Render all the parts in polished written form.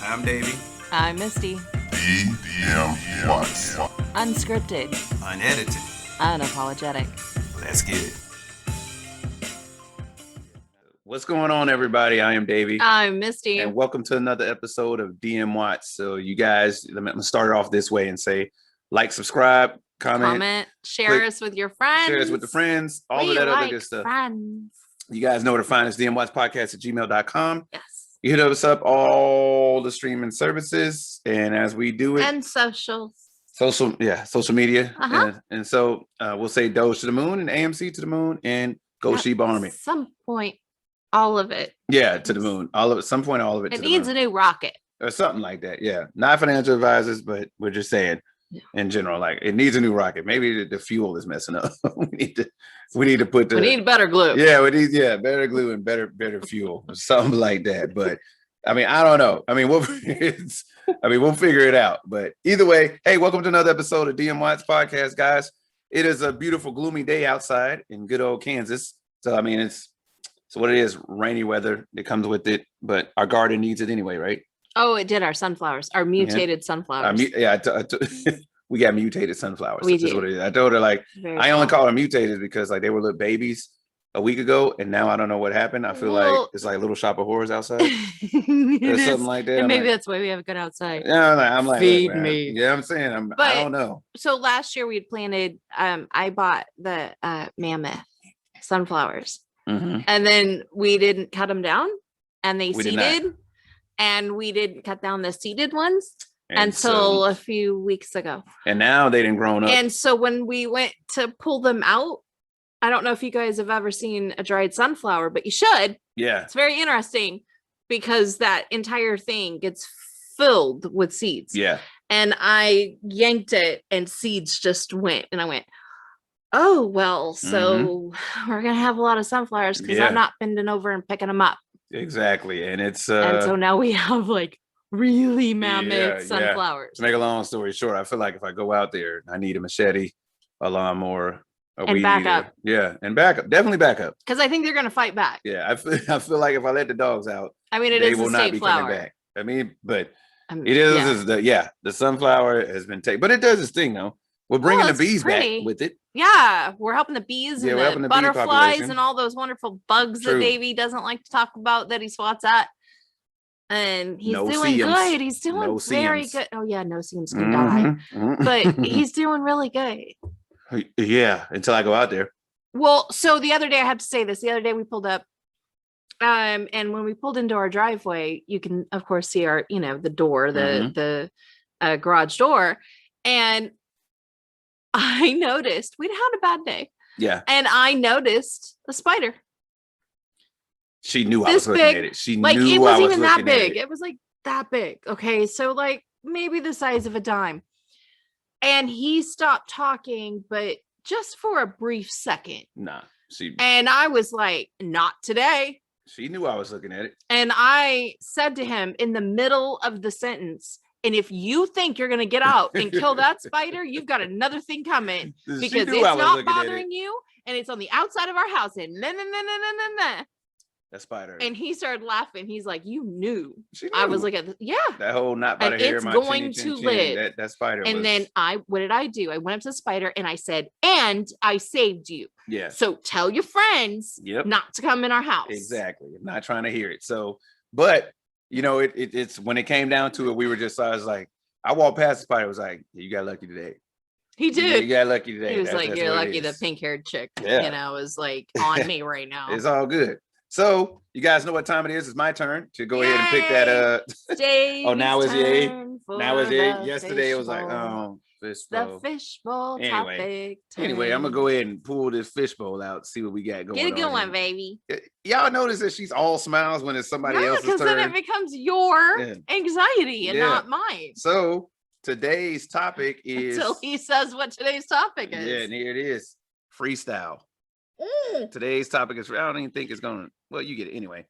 I'm Davey. I'm Misty. DM Watts. Unscripted. Unedited. Unapologetic. Let's get it. What's going on, everybody? I am Davey. I'm Misty. And welcome to another episode of DM Watts. So you guys, let me start it off this way and say, like, subscribe, comment, share us with your friends. Share us with the friends, all of that other good stuff. Friends. You guys know where to find us, dmwatchpodcast@gmail.com. Yes. You hit us up all the streaming services, and as we do it, and social media. Uh-huh. And so we'll say Doge to the moon and AMC to the moon and Go Sheba Army. At some point, all of it. Yeah, to the moon. All of it. Some point, all of it. It needs a new rocket or something like that. Yeah, not financial advisors, but we're just saying in general, like it needs a new rocket. Maybe the fuel is messing up. we need better glue. Yeah, we need better glue and better fuel or something like that. But I mean, I don't know. I mean, we'll figure it out. But either way, hey, welcome to another episode of DM Watts Podcast, guys. It is a beautiful, gloomy day outside in good old Kansas. So I mean, it's what it is, rainy weather that comes with it, but our garden needs it anyway, right? Oh, it did. Our sunflowers, our mutated sunflowers. We got mutated sunflowers. We That's do. what it is. I told her, like, I only call them mutated because like they were little babies a week ago, and now I don't know what happened. I feel like it's like Little Shop of Horrors outside or something like that. And maybe that's why we have a good outside. Yeah, I'm like, feed me. Yeah, I'm saying, I don't know. So last year we had planted. I bought the mammoth sunflowers. Mm-hmm. And then we didn't cut them down, and they seeded, and we didn't cut down the seeded ones until a few weeks ago. And now they didn't grown up. And so when we went to pull them out, I don't know if you guys have ever seen a dried sunflower, but you should. Yeah. It's very interesting because that entire thing gets filled with seeds. Yeah. And I yanked it and seeds just went, and I went, oh, well, so we're going to have a lot of sunflowers because I'm not bending over and picking them up. Exactly. And it's and so now we have like really mammoth sunflowers. To make a long story short, I feel like if I go out there, I need a machete, a lawnmower, and back up. Yeah, and back up. Definitely back up. Because I think they're going to fight back. Yeah, I feel like if I let the dogs out, I mean, they will not be coming back. I mean, but it is the sunflower has been taken, but it does its thing though. We're bringing the bees back with it. Yeah, we're helping the bees and the butterflies and all those wonderful bugs that Davey doesn't like to talk about that he swats at. And he's doing good. He's doing very good. Oh yeah, no seams can die. But he's doing really good. Yeah, until I go out there. Well, so the other day I have to say this. The other day we pulled up, and when we pulled into our driveway, you can of course see our, the door, the garage door, and I noticed we'd had a bad day. Yeah. And I noticed a spider. She knew I was looking at it. She knew it wasn't even that big. It was like that big. Okay. So like maybe the size of a dime. And he stopped talking, but just for a brief second. Nah. And I was like, not today. She knew I was looking at it. And I said to him in the middle of the sentence, and if you think you're going to get out and kill that spider, you've got another thing coming because it's not bothering you and it's on the outside of our house. And that spider. And he started laughing. He's like, you knew. She knew. I was like, that whole knot by the hair. It's going to live. That spider. And then what did I do? I went up to the spider and I said, and I saved you. Yeah. So tell your friends not to come in our house. Exactly. I'm not trying to hear it. So, but it's when it came down to it, we were just, I was like, I walked past the spider, I was like, you got lucky today. He did. You got lucky today. He was like, you're lucky the pink-haired chick, is like on me right now. It's all good. So you guys know what time it is. It's my turn to go ahead and pick that now it's yay. Now it's yay. Yesterday it was like, fishbowl. The fishbowl topic. Anyway, I'm gonna go ahead and pull this fishbowl out, see what we got going on. Get a good one, baby. Y'all notice that she's all smiles when it's somebody else's turn. Because then it becomes your anxiety and not mine. So today's topic is until he says what today's topic is. Yeah, and here it is. Freestyle. Today's topic is, I don't even think it's gonna, well, you get it anyway.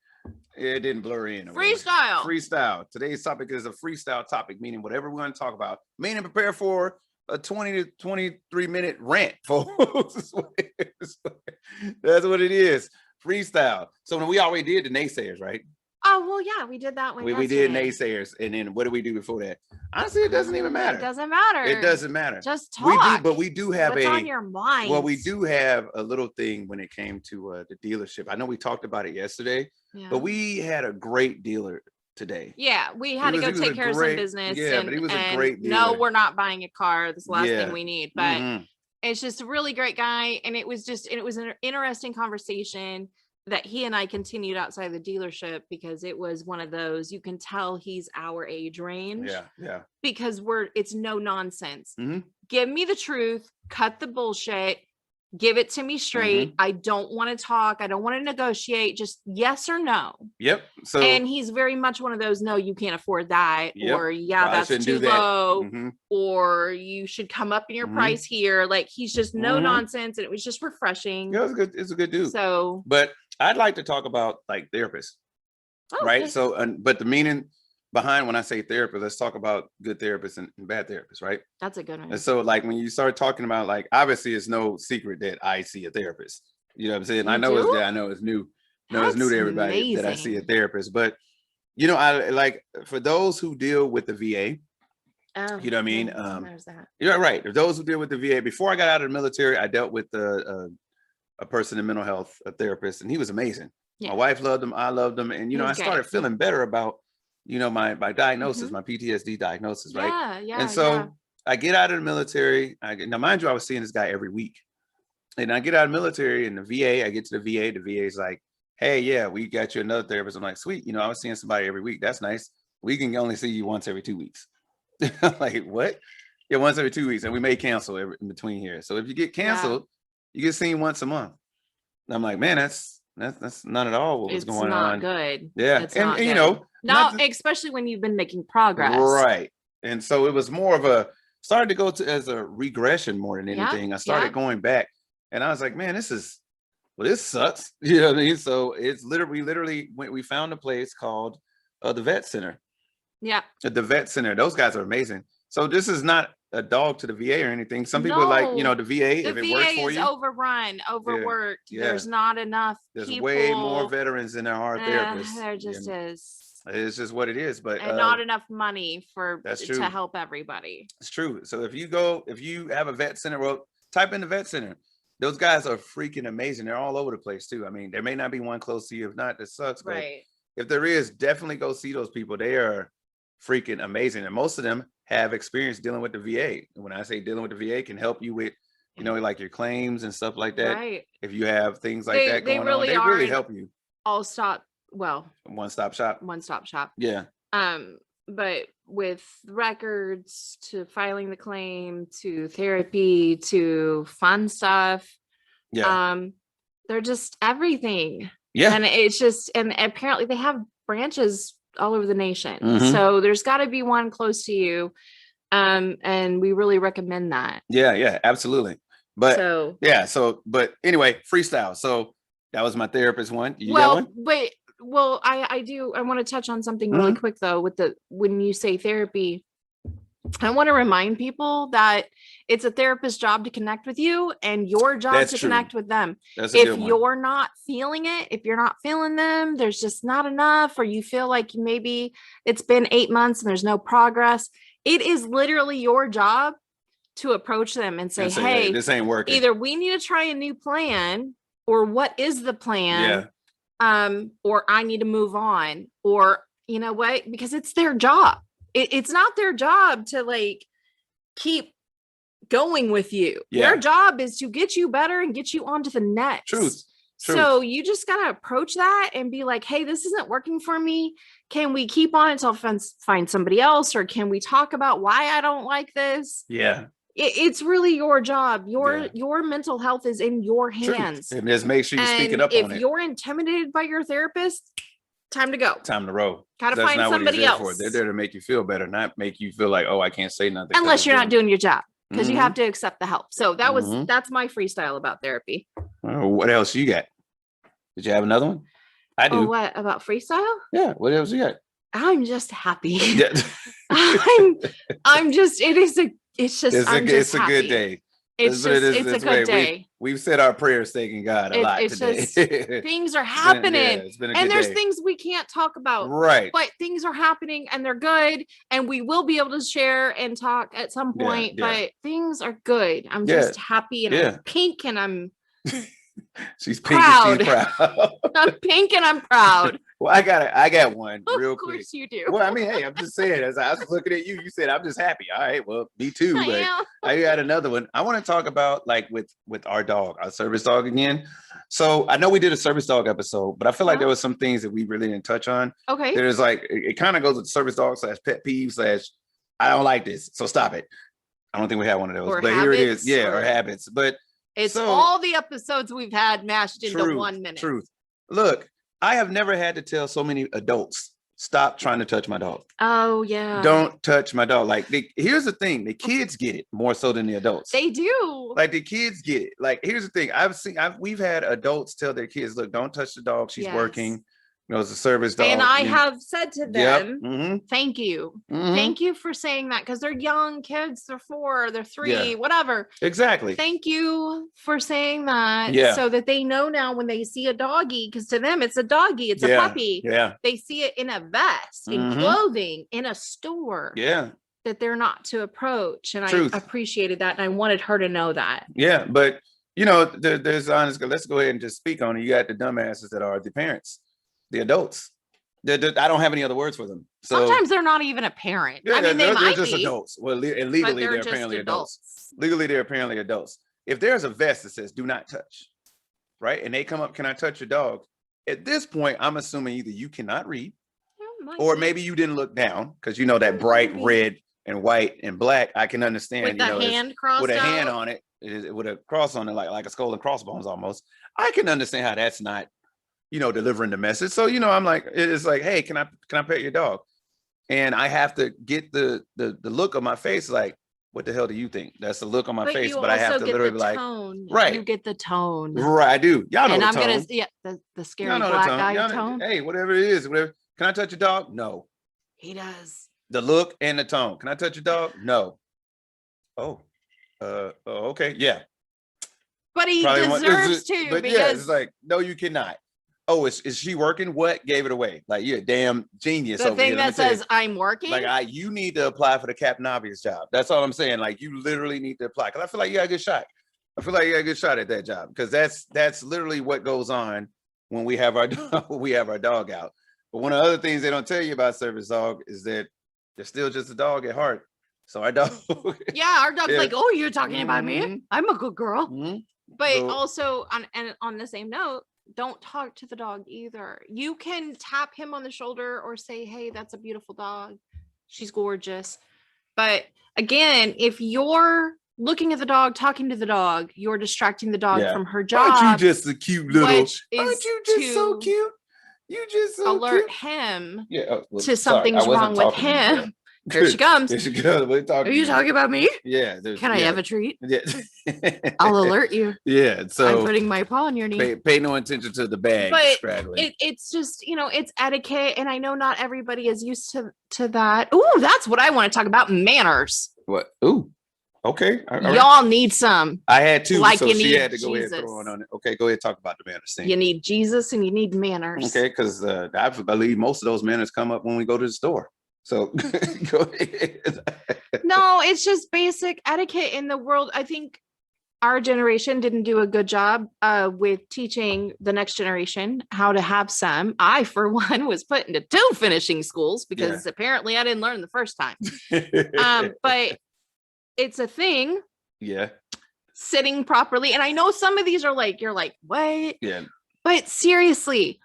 It didn't blur in. Freestyle. Freestyle. Today's topic is a freestyle topic, meaning whatever we're going to talk about, meaning prepare for a 20 to 23-minute rant, folks. That's what it is. Freestyle. So when we already did the naysayers, right? Oh, well, yeah, we did that one. We did naysayers. And then what do we do before that? Honestly, it doesn't even matter. It doesn't matter. It doesn't matter. Just talk. But we do have what's on your mind. Well, we do have a little thing when it came to the dealership. I know we talked about it yesterday, but we had a great dealer today. Yeah, we had to go take care of some business. Yeah, but he was a great dealer. No, we're not buying a car. That's the last thing we need. But it's just a really great guy. And it was an interesting conversation that he and I continued outside the dealership, because it was one of those, you can tell he's our age range. Yeah. Because it's no nonsense. Give me the truth, cut the bullshit, give it to me straight. I don't want to talk. I don't want to negotiate. Just yes or no. Yep. So, and he's very much one of those, no, you can't afford that. Or that's too low. Or you should come up in your price here. Like, he's just no nonsense. And it was just refreshing. Yeah, it's a good dude. So, but I'd like to talk about like therapists. Right. Okay. So, but the meaning behind when I say therapist, let's talk about good therapists and bad therapists, right? That's a good one. And so, like, when you start talking about, like, obviously it's no secret that I see a therapist. You know what I'm saying? I know it's new. No, it's new to everybody that I see a therapist. But I like, for those who deal with the VA, you know what I mean? You're right. For those who deal with the VA, before I got out of the military, I dealt with a person in mental health, a therapist, and he was amazing. My wife loved him. I loved him. And, I started feeling better about, my diagnosis, my PTSD diagnosis, right? Yeah. And so I get out of the military. Now, mind you, I was seeing this guy every week. And I get out of the military, and the VA, I get to the VA. The VA is like, hey, yeah, we got you another therapist. I'm like, sweet. I was seeing somebody every week. That's nice. We can only see you once every 2 weeks. Like, what? Yeah, once every 2 weeks. And we may cancel in between here. So if you get canceled, you get seen once a month. And I'm like, man, that's not at all what was going on. It's not good. Yeah. And not especially when you've been making progress. Right. And so it was more of started to go to as a regression more than anything. I started going back, and I was like, man, this sucks. You know what I mean? So it's literally we found a place called the Vet Center. Yeah. The Vet Center. Those guys are amazing. So this is not a dog to the VA or anything. Some people are like, the VA, if it works for you. The VA is overrun, overworked. Yeah. There's not enough There's people. way more veterans than there are therapists. There just is. It's just what it is. But not enough money that's true. to help everybody. It's true. So if you have a vet center, well, type in the Vet Center. Those guys are freaking amazing. They're all over the place too. I mean, there may not be one close to you. If not, that sucks. But if there is, definitely go see those people. They are freaking amazing. And most of them have experience dealing with the VA. And when I say dealing with the VA, can help you with, like your claims and stuff like that. Right. If you have things like that going on, they really help you. One-stop shop. Yeah. But with records to filing the claim to therapy to fun stuff, they're just everything. Yeah. And it's just, and apparently they have branches all over the nation. So there's got to be one close to you. And we really recommend that. Yeah, absolutely. But but anyway, Freestyle. So that was my therapist one. You got one? I want to touch on something really quick though, when you say therapy, I want to remind people that it's a therapist's job to connect with you and your job to connect with them. If you're not feeling it, if you're not feeling them, there's just not enough, or you feel like maybe it's been 8 months and there's no progress. It is literally your job to approach them and say, hey, this ain't working. Either we need to try a new plan, or what is the plan? Or I need to move on, or you know what, because it's their job. It's not their job to keep going with you. Their job is to get you better and get you on to the next. Truth. So you just got to approach that and be like, hey, this isn't working for me. Can we keep on until I find somebody else? Or can we talk about why I don't like this? Yeah. It's really your job. Your mental health is in your hands. And just make sure you speak it up on it. If you're intimidated by your therapist, time to go. Time to roll. Gotta find somebody else. They're there to make you feel better, not make you feel like, oh, I can't say nothing. Unless you're not doing your job, because you have to accept the help. So that's my freestyle about therapy. What else you got? Did you have another one? I do. Oh, what about freestyle? Yeah. What else you got? I'm just happy. Yeah. I'm just, it's a good day. It's a good day. We've said our prayers thanking God a lot today. Just, things are happening. It's been a and good there's day. things we can't talk about. Right. But things are happening and they're good. And we will be able to share and talk at some point. But things are good. I'm just happy and I'm pink and I'm she's pink and she's proud. I'm pink and I'm proud. Well, I got one real quick. Of course you do. Well, I mean, hey, I'm just saying, as I was looking at you, you said I'm just happy. All right, well, me too. But I got another one. I want to talk about like with our dog, our service dog again. So I know we did a service dog episode, but I feel like there was some things that we really didn't touch on. Okay. There's like it kind of goes with service dog / pet peeve / I don't like this, so stop it. I don't think we had one of those, but here it is. Yeah, or habits. But it's all the episodes we've had mashed into 1 minute. Truth. Look, I have never had to tell so many adults, stop trying to touch my dog. Oh, yeah. Don't touch my dog. Like, here's the thing. The kids get it more so than the adults. They do. Like, the kids get it. Like, here's the thing. We've had adults tell their kids, look, don't touch the dog. She's working. You know, it's a service dog. And I have said to them, thank you. Thank you for saying that because they're young kids. They're 4, they're 3, whatever. Exactly. Thank you for saying that so that they know now when they see a doggy, because to them, it's a doggy. It's a puppy. Yeah. They see it in a vest, in clothing, in a store. Yeah. That they're not to approach. And I appreciated that. And I wanted her to know that. Yeah. But, you know, there's honest, let's go ahead and just speak on it. You got the dumbasses that are the parents. The adults. I don't have any other words for them. So sometimes they're not even a parent. Yeah, I mean, they're just adults. Well, legally they're apparently adults. Legally, they're apparently adults. If there's a vest that says "do not touch," right, and they come up, "Can I touch your dog?" At this point, I'm assuming either you cannot read, or maybe you didn't look down because you know that bright red and white and black. I can understand with the hand crossed with a out? hand on it, with a cross on it, like a skull and crossbones almost. I can understand how that's not, you know, delivering the message. So, you know, I'm like, it's like, hey, can I pet your dog? And I have to get the look on my face, like, what the hell do you think? That's the look on my face, but I have to literally be like, right. You get the tone. Right, I do. Y'all know and the I'm tone. Gonna the scary black guy tone. Hey, whatever it is, whatever. Can I touch your dog? No. He does. The look and the tone. Can I touch your dog? No. Oh, okay, yeah. But he deserves to. But because... yeah, it's like, no, you cannot. Oh, is she working? What gave it away? Like, you're a damn genius. The thing that says I'm working. Like, you need to apply for the Captain Obvious job. That's all I'm saying. Like, you literally need to apply because I feel like you got a good shot. I feel like you got a good shot at that job because that's literally what goes on when we have our dog out. But one of the other things they don't tell you about service dog is that they're still just a dog at heart. So our dog. Yeah, our dog's like, oh, you're talking about me. I'm a good girl. But So, also on the same note, don't talk to the dog either. You can tap him on the shoulder or say, hey, that's a beautiful dog. She's gorgeous. But again, if you're looking at the dog, talking to the dog, you're distracting the dog from her job. Aren't you just a cute little? Aren't you just so to cute? You just so alert cute. him well, to something's wrong with him. There she comes. There she goes. Are you talking about me? Yeah. Can I have a treat? Yeah. I'll alert you. Yeah. So I'm putting my paw on your knee. Pay no attention to the bag. But it's just, you know, it's etiquette. And I know not everybody is used to that. Ooh, that's what I want to talk about. Manners. What? Ooh. Okay. Y'all need some. I had to. Like so you she need had to go Jesus. ahead and throw it on it. Okay, go ahead and talk about the manners thing. You need Jesus and you need manners. Okay, because I believe most of those manners come up when we go to the store. So go ahead. No, it's just basic etiquette in the world. I think our generation didn't do a good job with teaching the next generation how to have some. I, for one, was put into 2 finishing schools because apparently I didn't learn the first time. But it's a thing. Yeah. Sitting properly. And I know some of these are like, you're like, what? Yeah. But seriously,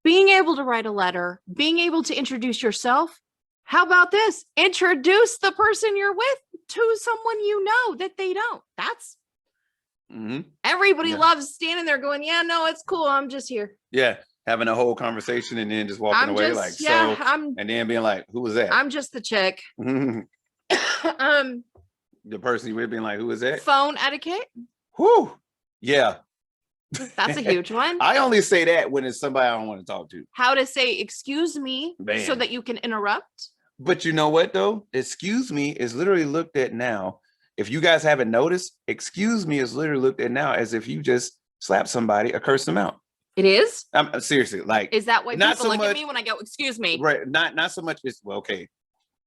being able to write a letter, being able to introduce yourself. How about this? Introduce the person you're with to someone you know that they don't. That's everybody loves standing there going, yeah, no, it's cool. I'm just here. Yeah. Having a whole conversation and then just walking away and then being like, who was that? I'm just the chick. The person you with being like, who was that? Phone etiquette. Whew. Yeah. That's a huge one. I only say that when it's somebody I don't want to talk to. How to say excuse me so that you can interrupt. But you know what though? Excuse me is literally looked at now if you guys haven't noticed, excuse me is literally looked at now as if you just slap somebody or curse them out. It is? I'm seriously, like, is that why not people so look much, at me when I go, excuse me? Right. Not so much. It's well, okay.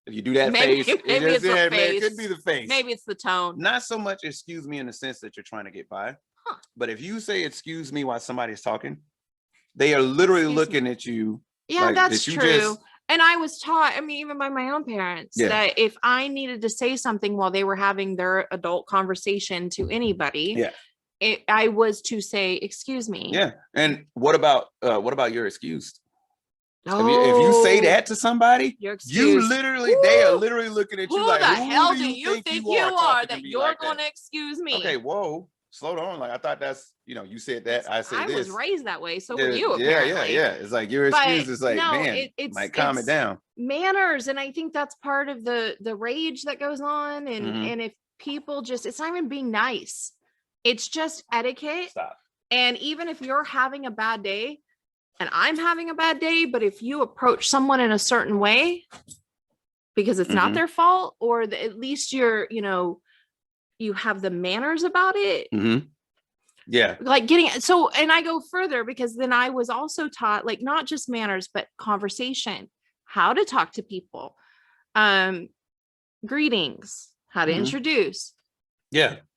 If you do that Maybe face, it's the face. It could be the face. Maybe it's the tone. Not so much excuse me in the sense that you're trying to get by. Huh. But if you say excuse me while somebody's talking, they are literally looking at you. Yeah, like, that's true. And I was taught, I mean, even by my own parents, that if I needed to say something while they were having their adult conversation to anybody, I was to say, excuse me. Yeah. And what about you're excused? If you say that to somebody, you literally, they are literally looking at you who like, the hell do you think you are that you're going to excuse me? Okay, whoa, slow down. Like, I thought that's, you said that. I said this. I was raised that way. So were you, apparently. Yeah. It's like your excuse is like, no, man, it's calm it down. Manners. And I think that's part of the rage that goes on. And if people just, it's not even being nice. It's just etiquette. Stop. And even if you're having a bad day, and I'm having a bad day, but if you approach someone in a certain way, because it's not their fault, or at least you're, you have the manners about it. Yeah. Like and I go further because then I was also taught, like, not just manners, but conversation, how to talk to people, greetings, how to introduce,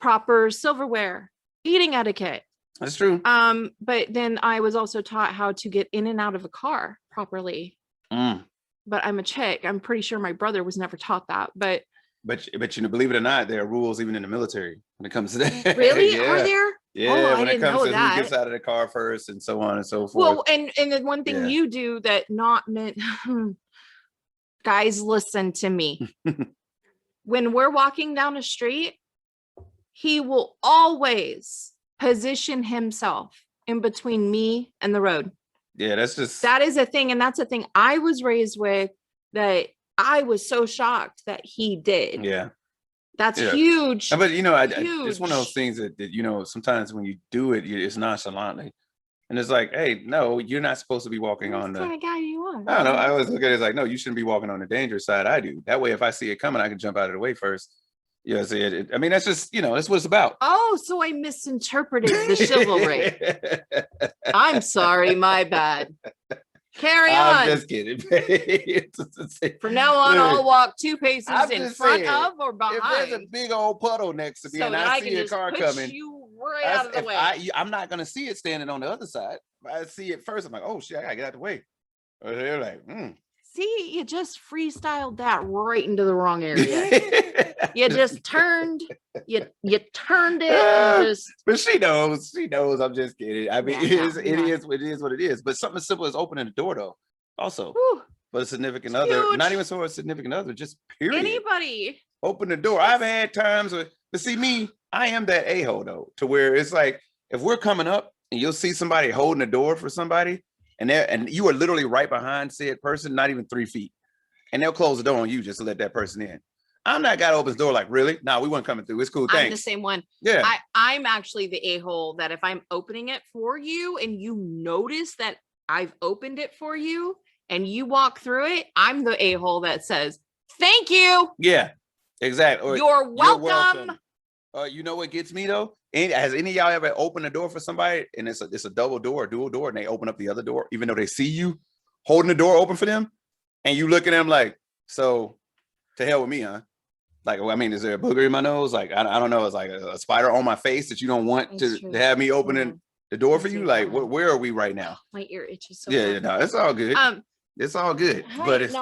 proper silverware, eating etiquette. That's true. But then I was also taught how to get in and out of a car properly. But I'm a chick. I'm pretty sure my brother was never taught that. But believe it or not, there are rules even in the military when it comes to that. Really? Are there? Yeah, when it comes to who gets out of the car first and so on and so forth. Well, and the one thing you do that not meant, guys, listen to me. When we're walking down a street, he will always position himself in between me and the road. Yeah, that is a thing. And that's a thing I was raised with, that I was so shocked that he did. Yeah. That's huge. But it's one of those things that sometimes when you do it, it's nonchalantly. And it's like, hey, no, you're not supposed to be walking on the kind of guy you are. I don't know. I always look at it as like, no, you shouldn't be walking on the dangerous side. I do. That way, if I see it coming, I can jump out of the way first. Yeah, I mean, that's just, that's what it's about. Oh, so I misinterpreted the chivalry. I'm sorry, my bad. Carry on. I'm just kidding. From now on, I'll walk 2 paces in front of or behind. If there's a big old puddle next to me and I see a car coming, you right out of the way. I'm not going to see it standing on the other side. If I see it first, I'm like, oh shit, I got to get out of the way. Or they're like, See, you just freestyled that right into the wrong area. You just turned, you turned it. But she knows. I'm just kidding. I mean, it is what it is. But something as simple as opening the door, though. Also, for a significant other, not even so a significant other, just period. Anybody open the door. I've had times but see me, I am that a-hole though, to where it's like if we're coming up and you'll see somebody holding the door for somebody. And you are literally right behind said person, not even 3 feet. And they'll close the door on you just to let that person in. I'm not got to open the door like, really? No, we weren't coming through. It's cool. Thanks. I'm the same one. Yeah. I'm actually the a-hole that if I'm opening it for you and you notice that I've opened it for you and you walk through it, I'm the a-hole that says, thank you. Yeah, exactly. Or, you're welcome. You know what gets me though? Has any of y'all ever opened a door for somebody and it's a double door, a dual door, and they open up the other door, even though they see you holding the door open for them, and you look at them like, so to hell with me, huh? Like, well, I mean, is there a booger in my nose? Like, I don't know. It's like a spider on my face that you don't want to have me opening the door for you. Like, where are we right now? My ear itches so bad. No, it's all good. It's all good, but it's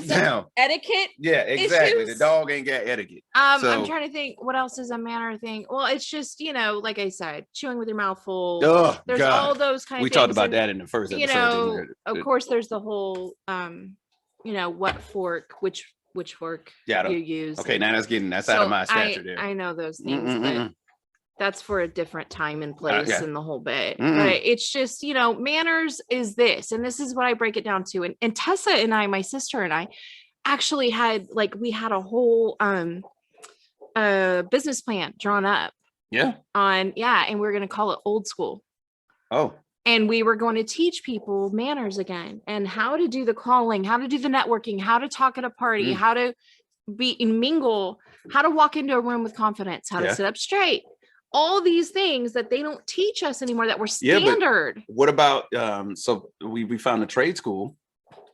down. Etiquette. Yeah, exactly. Issues? The dog ain't got etiquette. I'm trying to think what else is a manner thing. Well, it's just, like I said, chewing with your mouth full. Oh, there's God. all those kind of things. We talked about that in the first episode. Of course, there's the whole, what fork, which fork you use. Okay, now that's out of my stature there. I know those things, but that's for a different time and place and the whole bit. But it's just, manners is this, and this is what I break it down to. And Tessa and I, my sister and I, actually had we had a whole business plan drawn up. Yeah. And we're going to call it Old School. Oh. And we were going to teach people manners again and how to do the calling, how to do the networking, how to talk at a party, how to mingle, how to walk into a room with confidence, how to sit up straight. All these things that they don't teach us anymore that were standard. What about so we found a trade school.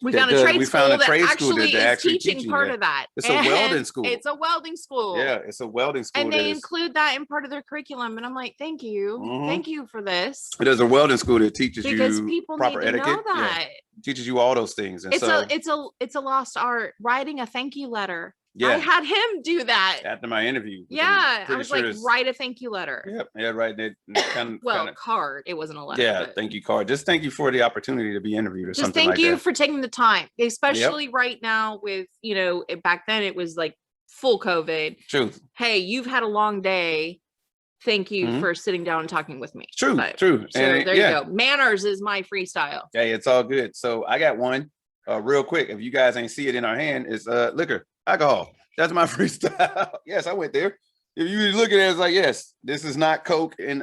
We found a trade school that actually is teaching part of that. It's a welding school. It's a welding school. Yeah, it's a welding school. And they include that in part of their curriculum. And I'm like, thank you. Thank you for this. There's a welding school that teaches because you people proper need to etiquette. know that. Yeah. Teaches you all those things. And it's a lost art. Writing a thank you letter. Yeah. I had him do that after my interview. Yeah. I was like, write a thank you letter. Yep. Yeah, right. Card. It wasn't a letter. Yeah, thank you card. Just thank you for the opportunity to be interviewed or something like that. Just thank you for taking the time, especially right now with, back then it was like full COVID. Truth. Hey, you've had a long day. Thank you for sitting down and talking with me. True. So there you go. Manners is my freestyle. Hey, it's all good. So I got one real quick. If you guys ain't see it in our hand, it's liquor. Alcohol. That's my freestyle. Yes, I went there. If you look at it, it's like, yes, this is not Coke and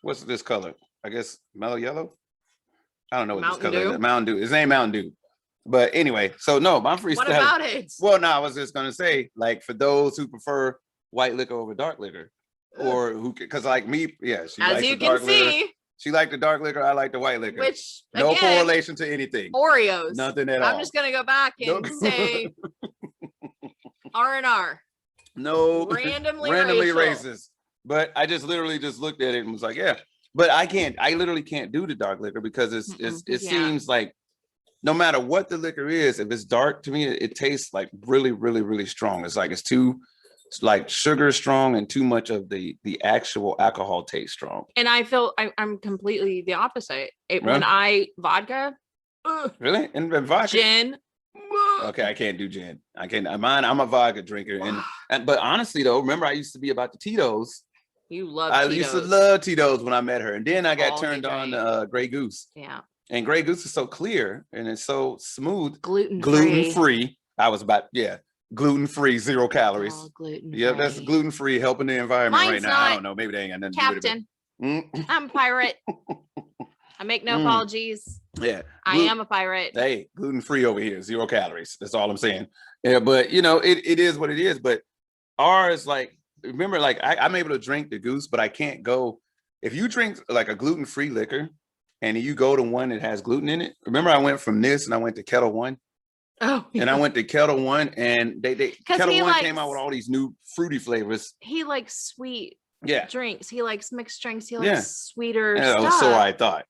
what's this color? I guess mellow yellow. I don't know what this color is. Mountain Dew. His name Mountain Dew. But anyway, so no, my freestyle. What about it? Well, no, I was just gonna say, like, for those who prefer white liquor over dark liquor, or who, because like me, yeah, she as likes you the dark can see. Liquor. She liked the dark liquor. I like the white liquor. Which no correlation to anything. Oreos. Nothing at all. I'm just gonna go back and say R&R. No, randomly racist. But I just literally just looked at it and was like, yeah. But I literally can't do the dark liquor because it seems like no matter what the liquor is, if it's dark, to me, it tastes like really, really, really strong. It's like it's too like sugar strong and too much of the actual alcohol taste strong. And I feel I'm completely the opposite. When vodka. Really? And vodka? Gin. Okay, I can't do gin. I can't. I'm a vodka drinker, and but honestly though, remember I used to be about the Tito's. You love. I used to love Tito's when I met her, and then I got turned on to Grey Goose. Yeah. And Grey Goose is so clear and it's so smooth. Gluten free. I was about gluten free, 0 calories. Oh, gluten. Yeah, that's gluten free, helping the environment. Mine's right now. Not. I don't know. Maybe they ain't got nothing to do with it. I'm a pirate. I make no apologies. Yeah, I am a pirate. Hey, gluten free over here, 0 calories. That's all I'm saying. Yeah, but it is what it is. But ours, like, remember, like I'm able to drink the Goose, but I can't go. If you drink like a gluten free liquor, and you go to one that has gluten in it. Remember, I went from this and I went to Kettle One. Oh, yeah. And I went to Kettle One, and Kettle One came out with all these new fruity flavors. He likes sweet drinks. He likes mixed drinks. He likes sweeter stuff. So I thought.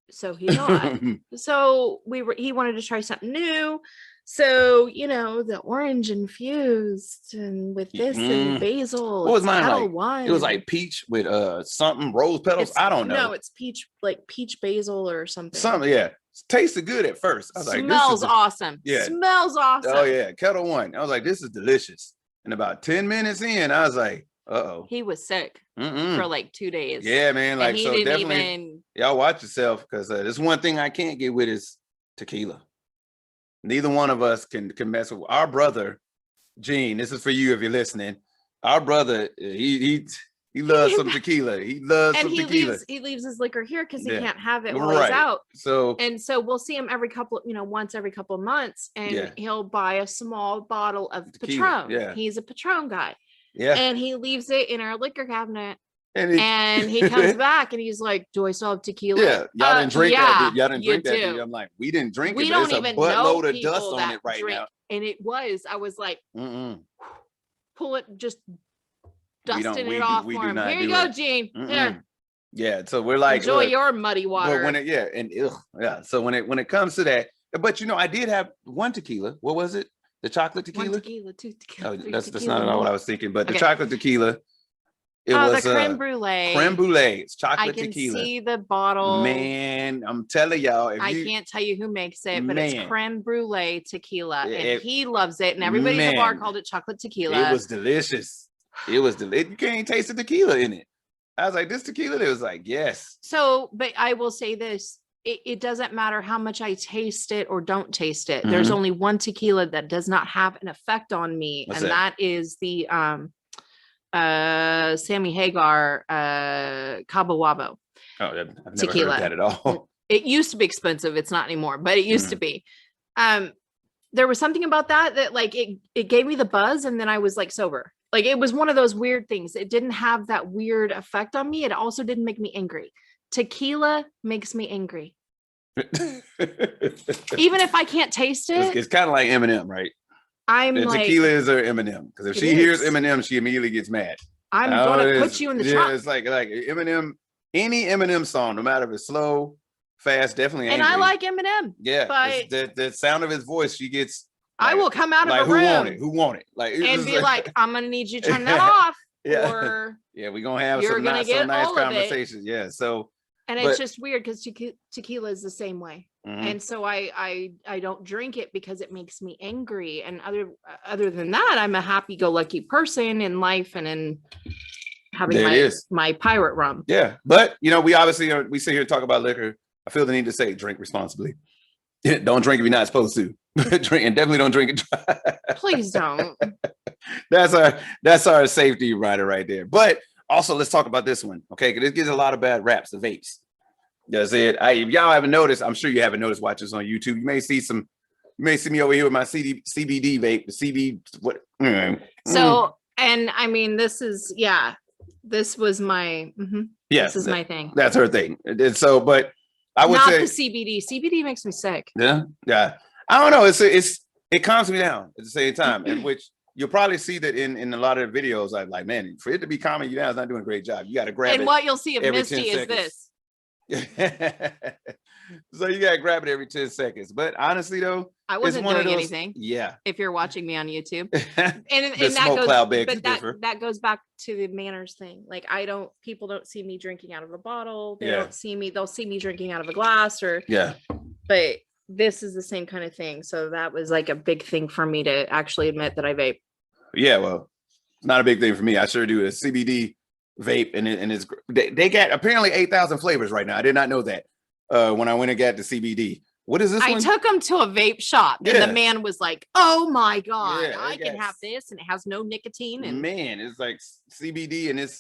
So he thought. So he wanted to try something new. So, the orange infused and with this and basil. What was mine like? One. It was like peach with something, rose petals. I don't know. No, it's peach, like peach basil or something. Something, yeah. Tasted good at first. I was like, smells awesome. Yeah. Smells awesome. Oh, yeah. Kettle One. I was like, this is delicious. And about 10 minutes in, I was like, uh-oh. He was sick for like 2 days. Yeah, man. Like, so definitely, y'all watch yourself, because there's one thing I can't get with is tequila. Neither one of us can mess with our brother, Gene. This is for you if you're listening. Our brother, he loves some tequila. He loves some tequila. He leaves his liquor here because he can't have it while he's out. So we'll see him once every couple of months, and he'll buy a small bottle of tequila. Patron. Yeah. He's a Patron guy. Yeah. And he leaves it in our liquor cabinet. And he comes back and he's like, do I still have tequila? Yeah, y'all didn't drink that. Y'all didn't drink that. Dude. I'm like, we didn't drink it. We don't even know buttload of dust on it right drink. Now. And I was like, pull it, just dusting it off for him. Here you go, Gene. Here. Yeah, so we're like, enjoy your muddy water. But so when it comes to that, but I did have one tequila. What was it? The chocolate tequila? 2 tequila. That's not what I was thinking, but the chocolate tequila. It was the creme brulee. Creme brulee. It's chocolate tequila. I can see the bottle. Man, I'm telling y'all. I can't tell you who makes it, but it's creme brulee tequila, and he loves it. And everybody in the bar called it chocolate tequila. It was delicious. You can't taste the tequila in it. I was like, this tequila. It was like, yes. So, but I will say this. It doesn't matter how much I taste it or don't taste it. There's only one tequila that does not have an effect on me. That is the Sammy Hagar Cabo Wabo. Oh, I've never tequila. Heard that at all. It used to be expensive. It's not anymore, but it used to be. there was something about that like it gave me the buzz, and then I was like sober. Like it was one of those weird things. It didn't have that weird effect on me. It also didn't make me angry. Tequila makes me angry. Even if I can't taste it. It's kind of like Eminem, right? Tequila is her Eminem, because if she hears Eminem, she immediately gets mad. I'm gonna put you in the trunk. It's like Eminem, any Eminem song, no matter if it's slow, fast, definitely angry. And I like Eminem. Yeah, but the sound of his voice, she gets. Like, I will come out of a room. Who want it? Like, and be like, I'm gonna need you to turn that off. Yeah. Or we're gonna have some not so nice conversations. Yeah. So. And it's just weird because tequila is the same way. Mm-hmm. And so I don't drink it because it makes me angry. And other than that, I'm a happy-go-lucky person in life and in having my pirate rum. Yeah. But, we obviously, we sit here and talk about liquor. I feel the need to say drink responsibly. Don't drink if you're not supposed to. Drink, and definitely don't drink it dry. Please don't. That's our safety rider right there. But also, let's talk about this one, okay? Because it gets a lot of bad raps, the vapes. That's it. If y'all haven't noticed, I'm sure you haven't noticed, watch this on YouTube. You may see me over here with my CBD vape, the CB, what? So, and I mean, this was my, this is my thing. That's her thing. And so, but I would say. Not the CBD. CBD makes me sick. Yeah. Yeah. I don't know. It calms me down at the same time, in which you'll probably see that in a lot of the videos. I'm like, man, for it to be calming you down, it's not doing a great job. You got to grab it. And what you'll see of Misty is this. So you gotta grab it every 10 seconds. But honestly, though, I wasn't doing anything. Yeah. If you're watching me on YouTube, and that goes back to the manners thing. Like people don't see me drinking out of a bottle. They'll see me drinking out of a glass but this is the same kind of thing. So that was like a big thing for me to actually admit that I vape. Yeah, well, it's not a big thing for me. I sure do. A CBD vape, and it's they got apparently 8,000 flavors right now. I did not know that when I went and got the CBD. What is this one? I took him to a vape shop, and the man was like, "Oh my god, I can have this, and it has no nicotine." And man, it's like CBD, and it's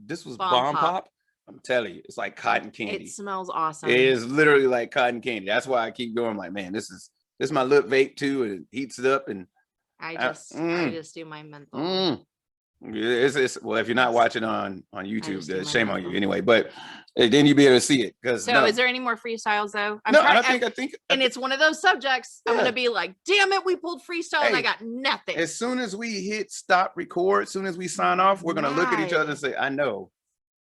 this was Bomb Pop. I'm telling you, it's like cotton candy. It smells awesome. It is literally like cotton candy. That's why I keep going. I'm like, man, this is my lip vape too, and it heats it up, and I just do my menthol. It's well, if you're not watching on YouTube, shame on you anyway. But then you'll be able to see it. Is there any more freestyles though? I think, and it's one of those subjects. I'm gonna be like, damn it, we pulled freestyle and I got nothing. As soon as we hit stop record, as soon as we sign off, we're gonna look at each other and say, I know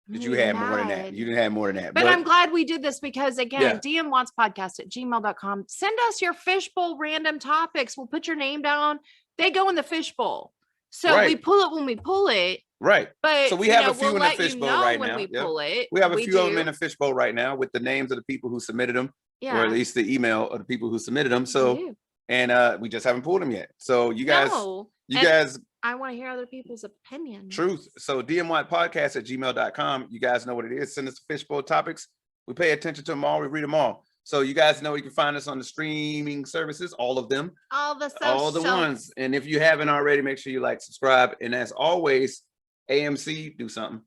that you had more than that. You didn't have more than that. But I'm glad we did this because again, dmwattspodcast@gmail.com. Send us your fishbowl random topics. We'll put your name down. They go in the fishbowl. So we pull it when we pull it. Right. But so we have a few in the fishbowl right when now. We pull it. We have a few of them in the fishbowl right now with the names of the people who submitted them, or at least the email of the people who submitted them. So, and we just haven't pulled them yet. So you guys, I want to hear other people's opinions. Truth. So dmwattpodcast@gmail.com. You guys know what it is. Send us the fishbowl topics. We pay attention to them all. We read them all. So you guys know you can find us on the streaming services, all of them. All the ones. And if you haven't already, make sure you like, subscribe. And as always, AMC, do something.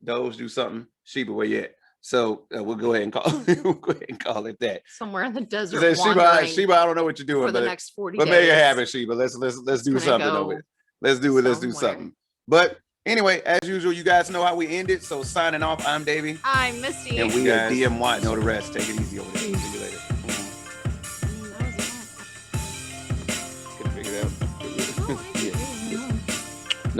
Doge, do something. Sheba, where you at? So we'll go ahead and call it that. Somewhere in the desert. Sheba, I don't know what you're doing for the next 40 days. But make it happen, Sheba. Let's do something over it. Let's do something. But anyway, as usual, you guys know how we end it. So signing off, I'm Davey. I'm Misty. And we are DM Watt. Know the rest. Take it easy over there. See you later.